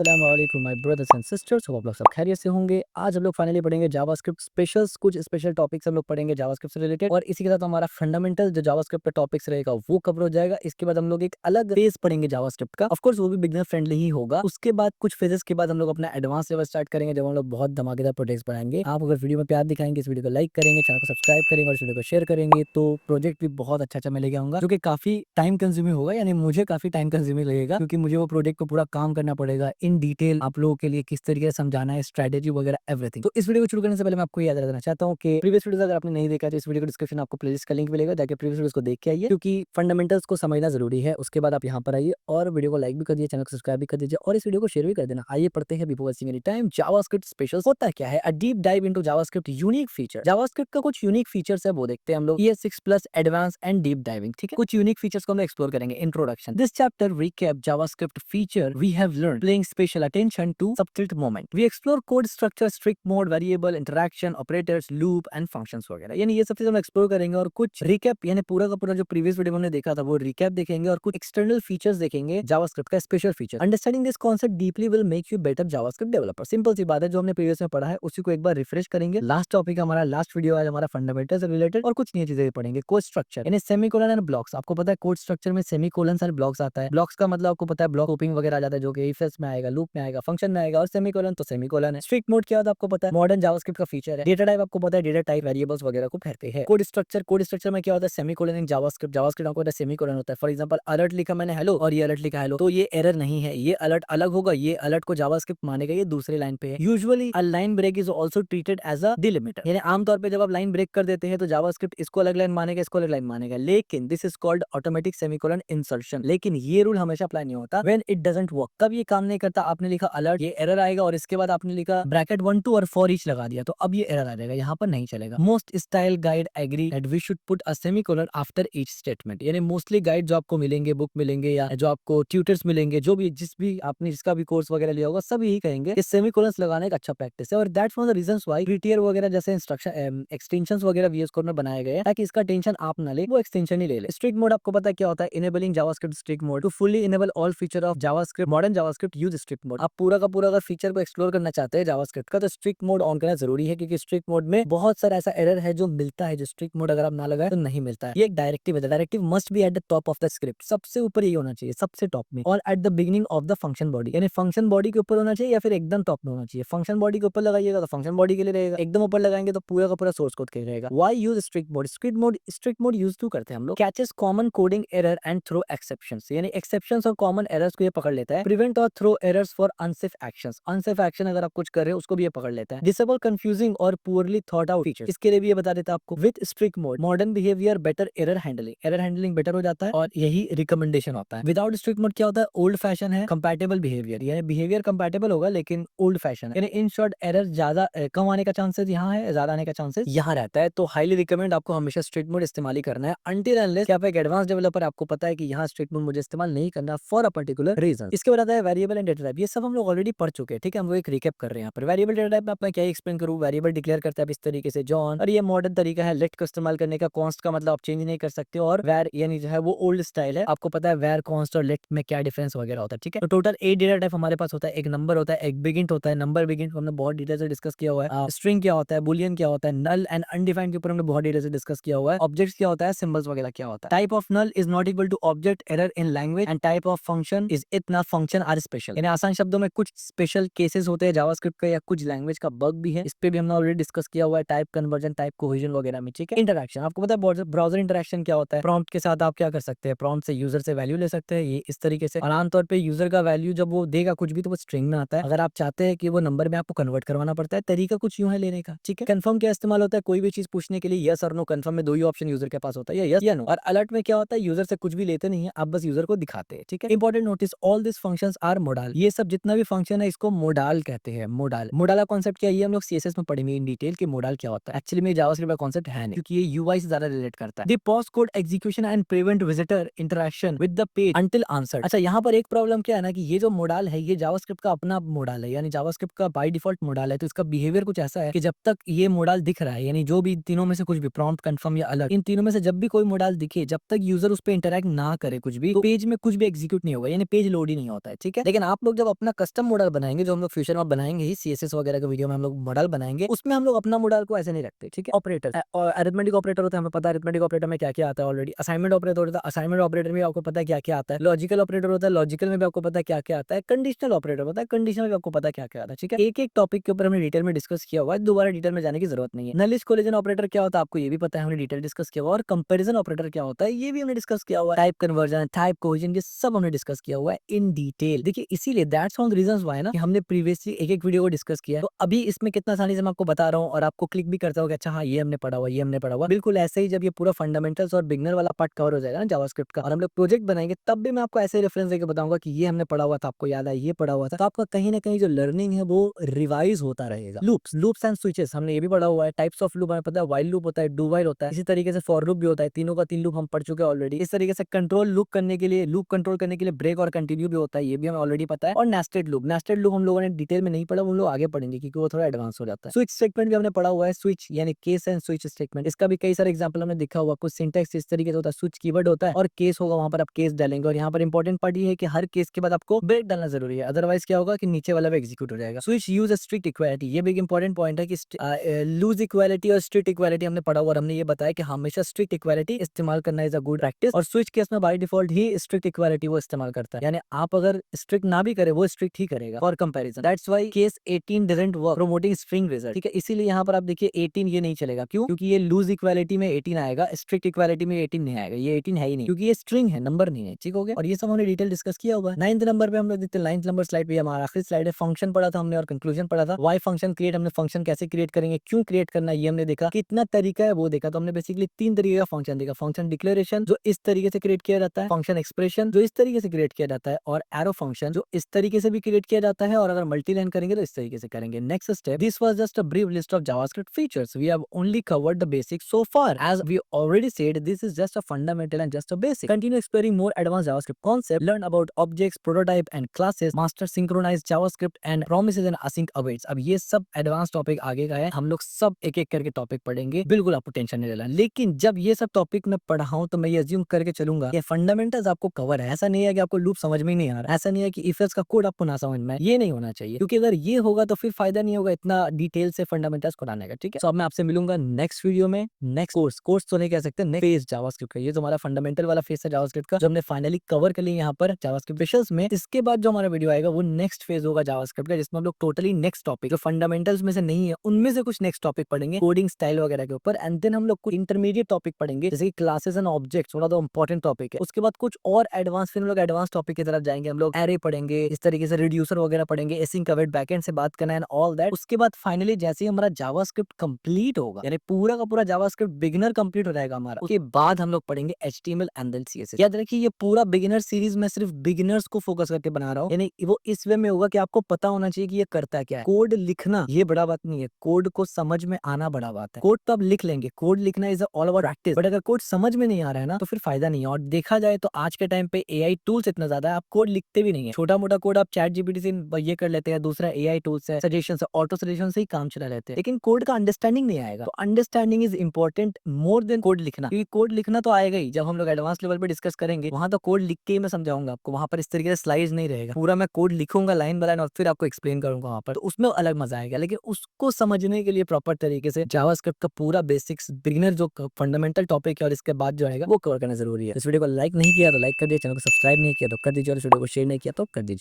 अस्सलामुअलैकुम my brothers and sisters, hope आप लोग सब खैरियत से होंगे। आज हम लोग फाइनली पढ़ेंगे जावास्क्रिप्ट स्पेशल्स, कुछ स्पेशल टॉपिक्स हम लोग पढ़ेंगे जावास्क्रिप्ट से रिलेटेड, और इसी के साथ हमारा फंडामेंटल जो जावास्क्रिप्ट पे टॉपिक्स रहेगा वो कवर हो जाएगा। इसके बाद हम लोग एक अलग फेज पढ़ेंगे जावास्क्रिप्ट का, ऑफ कोर्स वो भी बिगिनर फ्रेंडली ही होगा। उसके बाद कुछ फेजेस के बाद हम लोग अपना एडवांस लेवल स्टार्ट करेंगे, जब हम लोग बहुत धमाकेदार प्रोजेक्ट्स पढ़ाएंगे। आप अगर वीडियो में प्यार दिखाएंगे, इस वीडियो को लाइक करेंगे, चैनल को सब्सक्राइब करेंगे और इस वीडियो को शेयर करेंगे, तो प्रोजेक्ट भी बहुत अच्छा मैं लेके आऊंगा, जो कि काफी टाइम कंज्यूमिंग होगा। यानी मुझे काफी टाइम कंज्यूमिंग लगेगा, क्योंकि मुझे वो प्रोजेक्ट को पूरा काम करना पड़ेगा इन डिटेल, आप लोगों के लिए किस तरीके से समझाना है, स्ट्रेटेजी वगैरह एवरीथिंग। तो इस वीडियो को शुरू करने से पहले मैं आपको याद दिलाना चाहता हूँ कि प्रीवियस वीडियोस अगर आपने नहीं देखा तो इस वीडियो को डिस्क्रिप्शन में आपको प्लेलिस्ट का लिंक मिलेगा, जाके प्रीवियस वीडियोस को देख के आइए, क्योंकि फंडामेंटल्स को समझना जरूरी है। उसके बाद आप यहाँ पर आइए और वीडियो को लाइक भी कर दीजिए, चैनल को सब्सक्राइब भी कर दीजिए और इस वीडियो को शेयर भी कर देना। आइए पढ़ते हैं before wasting any time JavaScript specials होता क्या है, a deep dive into JavaScript unique feature. JavaScript का कुछ यूनिक फीचर्स है, वो देखते हैं हम लोग। ES6 plus advance and deep diving, ठीक है। कुछ यूनिक फीचर्स को हम एक्सप्लोर करेंगे। Introduction, this chapter recap JavaScript feature we have learned, paying special attention to subtlety moment. We explore code structure, strict mode, variable, interaction, operators, loop and functions वगैरह। यानी ये सब चीजें हम एक्सप्लोर करेंगे और कुछ रिकैप, यानी पूरा का पूरा जो प्रीवियस वीडियो में हमने देखा था वो रिकैप देखेंगे और कुछ एक्सटर्नल फीचर्स देखेंगे जावास्क्रिप्ट का, special feature. Understanding this concept deeply will make you better JavaScript developer. Simple सी बात है, जो हमने प्रीवियस में पढ़ा है उसी को एक बार रिफ्रेश करेंगे। लास्ट टॉपिक हमारा, लास्ट वीडियो आज हमारा फंडामेंटल से रिलेटेड, और कुछ नई चीजें भी पढ़ेंगे। कोड स्ट्रक्चर यानी सेमीकोलन एंड ब्लॉक्स। आपको पता है कोड स्ट्रक्चर में सेमीकोलन एंड ब्लॉक्स आता है। ब्लॉक्स का मतलब आपको पता है ब्लॉक होपिंग वगैरह आ जाता है, जो कि इफ एल्स में आएगा, लूप में आएगा, फंक्शन में आएगा, और सेमीकोलन तो सेमीकोलन है। स्ट्रिक्ट मोड क्या होता है आपको पता है, मॉडर्न जावास्क्रिप्ट का फीचर है। डेटा टाइप आपको पता है, डेटा टाइप वेरिएबल्स वगैरह को कहते हैं। कोड स्ट्रक्चर, कोड स्ट्रक्चर में क्या होता है, सेमीकोलन इन जावास्क्रिप्ट। जावास्क्रिप्ट आपको पता है सेमीकोलन होता है। फॉर एग्जांपल अलर्ट लिखा मैंने हेलो और ये अलर्ट लिखा हेलो, तो ये एरर नहीं है, ये अलर्ट अलग होगा, ये अलर्ट को जावास्क्रिप्ट मानेगा, ये दूसरे लाइन पे है। Usually a line break is also treated as a delimiter, यानी आमतौर पे जब आप लाइन ब्रेक कर देते हैं तो जावास्क्रिप्ट इसको अलग लाइन मानेगा, इसको अलग लाइन मानेगा। लेकिन this is called automatic semicolon insertion. लेकिन ये रूल हमेशा अप्लाई नहीं होता। व्हेन इट डजंट वर्क, तब ये काम नहीं करता। आपने लिखा अलर्ट, ये एरर आएगा, और इसके बाद आपने लिखा ब्रैकेट 1 2 और फॉर ईच लगा दिया, तो अब ये एरर आ जाएगा, यहाँ पर नहीं चलेगा। Most style guide agree that we should put a semicolon after each statement. यानी मोस्टली गाइड जो आपको मिलेंगे, बुक मिलेंगे या जो आपको ट्यूटर्स मिलेंगे, जो भी जिस भी आपने जिसका भी कोर्स वगैरह लिया होगा, सब यही कहेंगे कि सेमीकोलंस लगाना एक अच्छा प्रैक्टिस है। और that's one of the reasons why prettier वगैरह जैसे इंस्ट्रक्शन एक्सटेंशंस वगैरह VS कोड में बनाए गए हैं, ताकि इसका टेंशन आप ना ले, वो एक्सटेंशन ही ले ले। स्ट्रिक्ट मोड आपको पता है क्या होता है, enabling JavaScript strict mode to fully enable all feature of JavaScript. Modern JavaScript use strict mode. आप पूरा का पूरा अगर फीचर को एक्सप्लोर करना चाहते हैं जावास्क्रिप्ट का, तो स्ट्रिक्ट मोड ऑन करना जरूरी है, क्योंकि स्ट्रिक्ट मोड में बहुत सारा ऐसा एरर है जो मिलता है, जो स्ट्रिक्ट मोड अगर आप ना लगाए तो नहीं मिलता है। ये एक डायरेक्टिव है, directive must be at the top of the script. सबसे ऊपर ये होना चाहिए, सबसे टॉप में, और at the beginning of the function body. यानी फंक्शन बॉडी के ऊपर होना चाहिए या फिर एकदम टॉप में होना चाहिए। फंक्शन बॉडी के ऊपर लगाइएगा तो फंक्शन बॉडी के लिए रहेगा, एकदम ऊपर लगाएंगे तो पूरा का पूरा सोर्स कोड के लिए रहेगा। Why use strict mode? Strict mode use क्यों करते हैं हम लोग? Catches common coding error and throw exceptions. यानी एक्सेप्शंस और कॉमन एरर्स को ये पकड़ लेता है। प्रिवेंट और throw errors for unsafe actions. Unsafe action अगर आप कुछ कर रहे हो उसको भी ये पकड़ लेता है। डिसेबल कंफ्यूजिंग और पुअरली थॉट आउट फीचर्स, इसके लिए भी ये बता देता है आपको। With strict mode modern behaviour better error handling, error handling better हो जाता है, और यही रिकमेंडेशन होता है। विदाउट स्ट्रिक्ट मोड क्या होता है, ओल्ड फैशन है, कंपैटिबल बिहेवियर, यानी बिहेवियर कंपैटिबल होगा लेकिन ओल्ड फैशन है। यानी इन शॉर्ट एरर ज्यादा कम आने का चांसेस यहाँ है, ज्यादा आने का चांसेस यहाँ रहता है। तो हाईली रिकमेंड आपको हमेशा स्ट्रिक्ट मोड इस्तेमाल ही करना है, अनटिल अनलेस कि आप एक एडवांस डेवलपर, आपको पता है कि यहाँ स्ट्रिक्ट मोड मुझे इस्तेमाल नहीं करना फॉर अ पर्टिकुलर रीजन। इसके बाद आता है वेरिएबल एंड डेटा टाइप। ये सब हम लोग ऑलरेडी पढ़ चुके हैं, ठीक है। हम लोग एक रिकैप कर रहे हैं यहाँ पर। वेरिएबल डेटा टाइप में मैं क्या एक्सप्लेन करूँ, वेरिएबल डिक्लेयर करता है इस तरीके से जॉन, और ये मॉडर्न तरीका है लेट का इस्तेमाल करने का। कॉन्स्ट का मतलब आप चेंज नहीं कर सकते, और वेर यानी जो है वो ओल्ड स्टाइल है। आपको पता है वेर, कॉन्स्ट और लेट में क्या डिफरेंस वगैरह होता है, ठीक है। तो टोटल 8 डेटा टाइप हमारे पास होता है। एक नंबर होता है, एक बिगिंट होता है, नंबर बिगिंट हमने बहुत डिटेल से डिस्कस किया हुआ है। स्ट्रिंग क्या होता है, बुलियन क्या होता है, नल एंड अनडिफाइंड के ऊपर हमने बहुत डिटेल से डिस्कस किया हुआ है। ऑब्जेक्ट्स क्या होता है, सिंबल्स वगैरह क्या होता है। Type of null is not equal to object error in language, and type of function is इतना फंक्शन आर स्पेशल। यानी आसान शब्दों में कुछ स्पेशल केसेस होते हैं जावास्क्रिप्ट का, या कुछ लैंग्वेज का बग भी है, इस पे भी हमने ऑलरेडी डिस्कस किया हुआ है। टाइप कन्वर्जन, टाइप कोहेजन वगैरह में, ठीक है। इंटरैक्शन आपको पता है ब्राउजर इंटरैक्शन क्या होता है। प्रॉम्प्ट के साथ आप क्या कर सकते हैं, प्रॉम्प्ट से यूजर से वैल्यू ले सकते हैं, ये इस तरीके से। और आमतौर पे यूजर का वैल्यू जब वो देगा कुछ भी, तो वो स्ट्रिंग में आता है। अगर आप चाहते हैं कि वो नंबर में आपको कन्वर्ट करवाना पड़ता है, तरीका कुछ यूं है लेने का, ठीक है। कंफर्म क्या इस्तेमाल होता है, कोई भी चीज पूछने के लिए यस और नो। कंफर्म में दो ही ऑप्शन यूजर के पास होता है, या यस या नो। और अलर्ट में क्या होता है, यूजर से कुछ भी लेते नहीं है, आप बस यूजर को दिखाते हैं, ठीक है। Important notice, all this functions are modal. ये सब जितना भी फंक्शन है इसको मोडाल कहते हैं। मोडाल, मोडाल का कॉन्सेप्ट क्या है, ये हम लोग CSS में पढ़ेंगे इन डिटेल कि मोडाल क्या होता है। एक्चुअली में जावास्क्रिप्ट का कॉन्सेप्ट है नहीं, क्योंकि ये यूआई से ज्यादा रिलेट करता है। They pause code execution and prevent visitor interaction with the page until answered. अच्छा, यहाँ पर एक प्रॉब्लम क्या है ना, कि ये जो मोडाल है ये जावास्क्रिप्ट का अपना मोडाल है, यानी जावास्क्रिप्ट का बाय डिफॉल्ट मोडाल है। तो इसका बिहेवियर कुछ ऐसा है कि जब तक ये मोडाल दिख रहा है, यानी जो भी तीनों में से कुछ भी, प्रॉम्प्ट, कंफर्म या अलर्ट, इन तीनों में से जब भी कोई मोडाल दिखे, जब तक यूजर उस पर इंटरैक्ट ना करे कुछ भी, तो पेज में कुछ भी एग्जीक्यूट नहीं होगा, यानी पेज लोड ही नहीं होता है, ठीक है। लेकिन आप लोग जब अपना कस्टम मॉडल बनाएंगे, जो हम लोग फ्यूचर में बनाएंगे ही, सीएसएस वगैरह के वीडियो में हम लोग मॉडल बनाएंगे, उसमें हम लोग अपना मॉडल को ऐसे नहीं रखते, ठीक है। ऑपरेटर और अरिथमेटिक ऑपरेटर होता है, हमें पता है अरिथमेटिक ऑपरेटर में क्या क्या आता है ऑलरेडी। असाइनमेंट ऑपरेटर होता है, असाइनमेंट ऑपरेटर में आपको पता है क्या क्या आता है। लॉजिकल ऑपरेटर होता है, लॉजिकल में भी आपको पता है क्या क्या आता है। कंडीशनल ऑपरेटर होता है, कंडीशनल में भी आपको पता है क्या क्या आता है, ठीक है। एक एक टॉपिक के ऊपर हमने डिटेल में डिस्कस किया हुआ है, दोबारा डिटेल में जाने की जरूरत नहीं है। नलिश कोलिजन ऑपरेटर क्या होता है आपको ये भी पता है, हमने डिटेल डिस्कस किया हुआ है। और कंपैरिजन ऑपरेटर क्या होता है ये भी हमने डिस्कस किया हुआ है। टाइप कन्वर्जन, टाइप कोहेजन, ये सब हमने डिस्कस किया हुआ है इन डिटेल। देखिए इसीलिए दैट्स ऑन रीजंस व्हाई ना कि हमने प्रीवियसली एक एक वीडियो को डिस्कस किया है, तो अभी इसमें कितना आसानी से मैं आपको बता रहा हूँ और आपको क्लिक भी करता हूँ कि अच्छा हाँ ये हमने पढ़ा हुआ, ये हमने पढ़ा हुआ। बिल्कुल ऐसे ही जब ये पूरा फंडामेंटल्स और बिगनर वाला पार्ट कवर हो जाएगा ना जावास्क्रिप्ट का, और हम लोग प्रोजेक्ट बनाएंगे, तब भी मैं आपको ऐसे रेफरेंस देकर बताऊंगा कि ये हमने पढ़ा हुआ था, आपको याद है ये पढ़ा हुआ था। तो आपका कहीं ना कहीं जो लर्निंग है वो रिवाइज होता रहेगा। लूप्स एंड स्विचेस हमने ये भी पढ़ा हुआ है। टाइप्स ऑफ लूप हमें पता है, व्हाइल लूप होता है, डू व्हाइल होता है, इसी तरीके से फॉर लूप भी होता है। तीनों का तीन लूप हम पढ़ चुके हैं ऑलरेडी। इस तरीके से कंट्रोल लूप करने के लिए, लूप कंट्रोल करने के लिए ब्रेक और कंटिन्यू भी होता है, ये भी हमें ऑलरेडी पता है। और नेस्टेड लूप हम लोगों ने डिटेल में नहीं पढ़ा, हम लोग आगे पढ़ेंगे क्योंकि वो थोड़ा एडवांस हो जाता है। स्विच स्टेटमेंट भी हमने पढ़ा हुआ है, स्विच यानी केस एंड स्विच स्टेटमेंट, इसका भी कई सारे एग्जांपल हमने देखा हुआ। कुछ सिंटेक्स इस तरीके से होता है, स्विच कीवर्ड होता है और केस होगा, वहां पर आप केस डालेंगे। और यहाँ पर इंपॉर्टेंट पार्ट ये है कि हर केस के बाद आपको ब्रेक डालना जरूरी है, अदरवाइज क्या होगा कि नीचे वाला भी एग्जीक्यूट हो जाएगा। स्विच यूज स्ट्रिक्ट इक्वालिटी, ये भी एक इंपॉर्टेंट पॉइंट है कि लूज इक्वालिटी और स्ट्रिक्ट इक्वालिटी हमने पढ़ा हुआ और हमने ये बताया कि हमेशा स्ट्रिक्ट इक्वालिटी इस्तेमाल करना इज अ गुड प्रैक्टिस। और स्विच केस में by default he strict equality वो इस्तेमाल करता है, यानी आप अगर स्ट्रिक्ट ना भी करे वो स्ट्रिक्ट ही करेगा for comparison. That's why case 18 doesn't work promoting string result, ठीक है। इसीलिए यहाँ पर आप देखिए 18 ये नहीं चलेगा, क्यों? क्योंकि ये लूज इक्वालिटी में 18 आएगा, स्ट्रिक्ट इक्वालिटी में 18 नहीं आएगा, ये 18 है ही नहीं, क्योंकि ये स्ट्रिंग है, नंबर नहीं है, ठीक हो गया। और ये सब हमने डिटेल डिस्कस किया हुआ है। 9th नंबर पे हम लोग देखते हैं, 9th नंबर स्लाइड पे हमारा आखिरी स्लाइड है। फंक्शन पढ़ा था हमने और कंक्लूजन पढ़ा था। वाई फंक्शन क्रिएट, हमने फंक्शन कैसे क्रिएट करेंगे, क्यों क्रिएट करना है ये हमने देखा, कितना तरीका है वो देखा। तो हमने बेसिकली 3 तरीके का फंक्शन देखा। फंक्शन डिक्लेरेशन जो इस तरीके से क्रिएट किया जाता है, फंक्शन एक्सप्रेशन जो इस तरीके से क्रिएट किया जाता है, और एरो फंक्शन जो इस तरीके से भी क्रिएट किया जाता है, और अगर मल्टी लाइन करेंगे तो इस तरीके से करेंगे। Next step, this was just a brief list of JavaScript features, we have only covered the basics so far, as we already said this is just a fundamental and just a basic. Continue exploring more advanced JavaScript concepts, learn about objects, prototype and classes, master synchronized JavaScript and promises and async awaits। अब ये सब advance topic आगे का है, हम लोग सब एक एक करके टॉपिक पढ़ेंगे, बिल्कुल आपको टेंशन नहीं लेना। लेकिन जब ये सब टॉपिक मैं पढ़ाऊं तो मैं ये अज्यूम करके चलूंगा ये फंडामेंटल्स आपको कवर है। ऐसा नहीं है कि आपको लूप समझ में ही नहीं आ रहा, ऐसा नहीं है कि इफ एल्स का कोड आपको ना समझ में, ये नहीं होना चाहिए, क्योंकि अगर ये होगा तो फिर फायदा नहीं होगा इतना डिटेल से फंडामेंटल्स को बनाने का, ठीक है। तो अब मैं आपसे मिलूंगा नेक्स्ट वीडियो में, नेक्स्ट कोर्स तो नहीं कह सकते, नेक्स्ट फेज जावास्क्रिप्ट का। ये जो हमारा फंडामेंटल वाला फेज है जावास्क्रिप्ट का, जो हमने फाइनली कवर कर लिया यहाँ पर जावास्क्रिप्ट स्पेशल्स में। इसके बाद जो हमारा वीडियो आएगा वो नेक्स्ट फेज होगा जावास्क्रिप्ट का, जिसमें हम लोग टोटली नेक्स्ट टॉपिक जो फंडामेंटल्स में से नहीं है उनमें से कुछ नेक्स्ट टॉपिक पढ़ेंगे, कोडिंग स्टाइल वगैरह के ऊपर। एंड देन हम लोग कुछ इंटरमीडिएट टॉपिक पढ़ेंगे, जैसे कि क्लासेस एंड ऑब्जेक्ट्स, थोड़ा तो इंपॉर्टेंट टॉपिक है। उसके बाद कुछ और एडवांस, फिर हम लोग एडवांस टॉपिक की तरफ जाएंगे, हम लोग एरे पढ़ेंगे, इस तरीके से रिड्यूसर वगैरह पढ़ेंगे, एसिंक अवेट बैकएंड से बात करना एंड ऑल दैट। उसके बाद फाइनली जैसे ही हमारा जावास्क्रिप्ट कंप्लीट होगा, यानी पूरा का पूरा जावास्क्रिप्ट बिगिनर कंप्लीट हो जाएगा हमारा, उसके बाद हम लोग पढ़ेंगे HTML एंड देन CSS। याद रखिए ये पूरा बिगिनर सीरीज में सिर्फ बिगिनर्स को फोकस करके बना रहा हूँ, यानी वो इस वे में होगा कि आपको पता होना चाहिए कि ये करता क्या है। कोड लिखना ये बड़ा बात नहीं है, कोड को समझ में आना बड़ा बात है। कोड तो आप लिख लेंगे, कोड लिखना is all about practice, but अगर कोड समझ में नहीं आ रहा है ना तो फिर फायदा नहीं है। और देखा जाए तो आज के टाइम पे AI टूल्स इतना ज्यादा है, आप कोड लिखते भी नहीं है। छोटा मोटा कोड आप चैट जीपीटी से ये कर लेते हैं, दूसरा AI टूल्स है, सजेशन से, ऑटो सजेशन से ही काम चला लेते हैं, लेकिन कोड का अंडरस्टैंडिंग नहीं आएगा। तो understanding is important more than code लिखना, क्योंकि कोड लिखना तो आएगा ही, जब हम लोग एडवांस लेवल पे डिस्कस करेंगे वहां तो कोड लिख के ही मैं समझाऊंगा आपको, वहां पर इस तरीके से स्लाइड्स नहीं रहेगा, पूरा मैं कोड लिखूंगा लाइन बाय लाइन और फिर आपको एक्सप्लेन करूंगा वहां पर, तो उसमें अलग मजा आएगा। लेकिन उसको समझने के लिए प्रॉपर तरीके से जावास्क्रिप्ट का पूरा बेसिक्स बिगिनर जो फंडामेंटल टॉपिक है और इसके बाद जो आएगा वो कवर करना जरूरी है। इस वीडियो को लाइक नहीं किया तो लाइक कर दीजिए, चैनल को सब्सक्राइब नहीं किया तो कर दीजिए, और इस वीडियो को शेयर नहीं किया तो कर दीजिए।